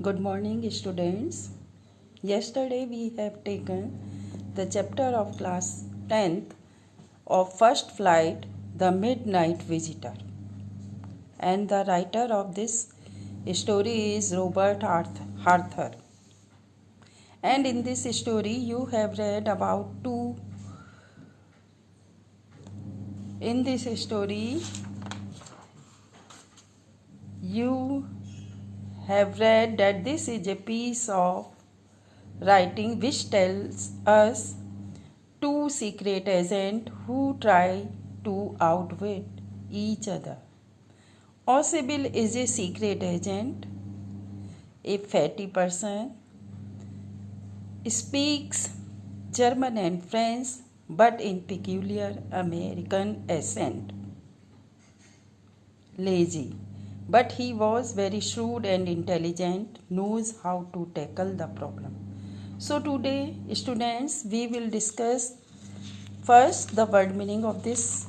Good morning, students. Yesterday we have taken the chapter of class 10th of First Flight, The Midnight Visitor. And the writer of this story is Robert Arthur. And in this story you have read about two. In this story you have read that this is a piece of writing which tells us two secret agents who try to outwit each other. Osebel is a secret agent, a fatty person, speaks German and French but in peculiar American accent. Lazy. But he was very shrewd and intelligent, knows how to tackle the problem. So today, students, we will discuss first the word meaning of this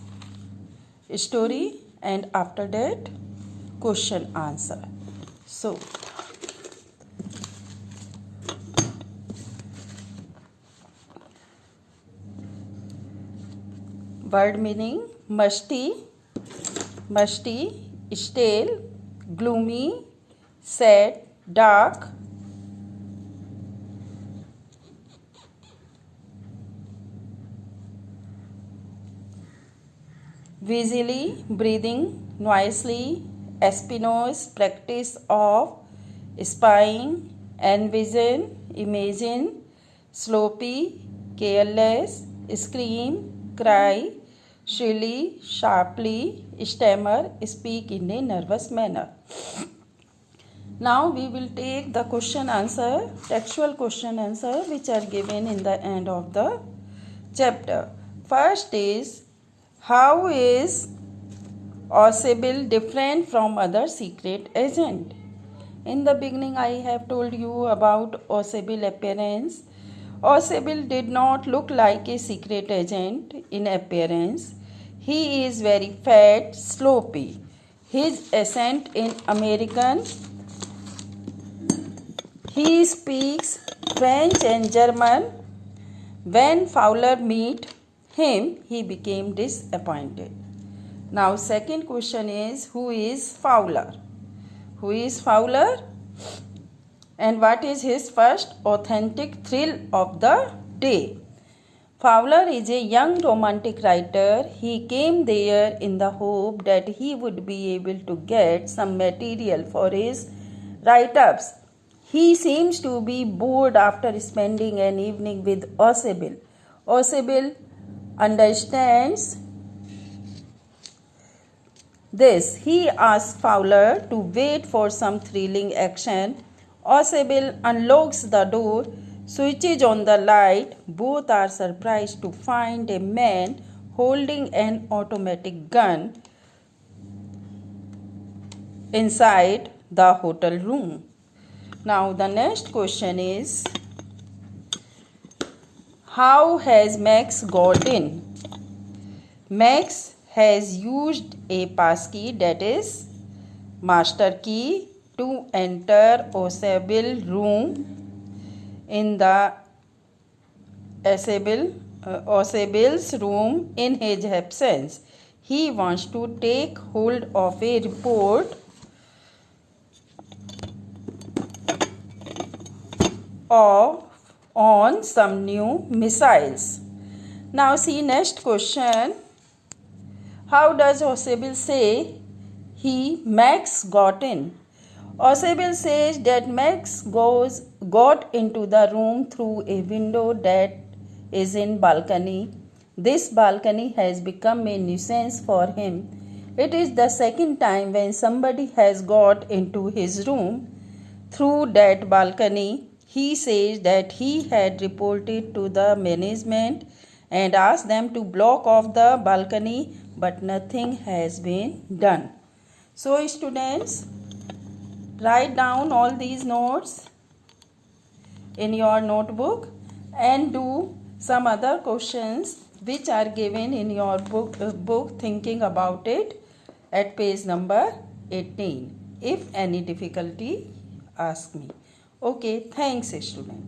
story and after that question answer. So, word meaning: musty, stale, gloomy, sad, dark. Wheezily, breathing noisily, espionage, practice of spying, envision, imagine, sloppy, careless, scream, cry, shrilly, sharply, stammer, speak in a nervous manner. Now we will take the question answer, textual question answer which are given in the end of the chapter. First is, how is Osebel different from other secret agent? In the beginning I have told you about Osebel appearance. Osebel did not look like a secret agent in appearance. He is very fat, sloppy. His accent in American. He speaks French and German. When Fowler met him, he became disappointed. Now second question is, who is Fowler? Who is Fowler? And what is his first authentic thrill of the day? Fowler is a young romantic writer. He came there in the hope that he would be able to get some material for his write-ups. He seems to be bored after spending an evening with Osebel. Osebel understands this. He asks Fowler to wait for some thrilling action. Osebel unlocks the door, switches on the light. Both are surprised to find a man holding an automatic gun inside the hotel room. Now the next question is, how has Max got in? Max has used a passkey, that is master key, to enter Osebel's room in the Osebel's room in his absence. He wants to take hold of a report on some new missiles. Now see next question. How does Osebel say Max got in? Osebel says that Max got into the room through a window that is in balcony. This balcony has become a nuisance for him. It is the second time when somebody has got into his room through that balcony. He says that he had reported to the management and asked them to block off the balcony, but nothing has been done. So students, write down all these notes in your notebook and do some other questions which are given in your book thinking about it at page number 18. If any difficulty ask me. Okay, thanks student.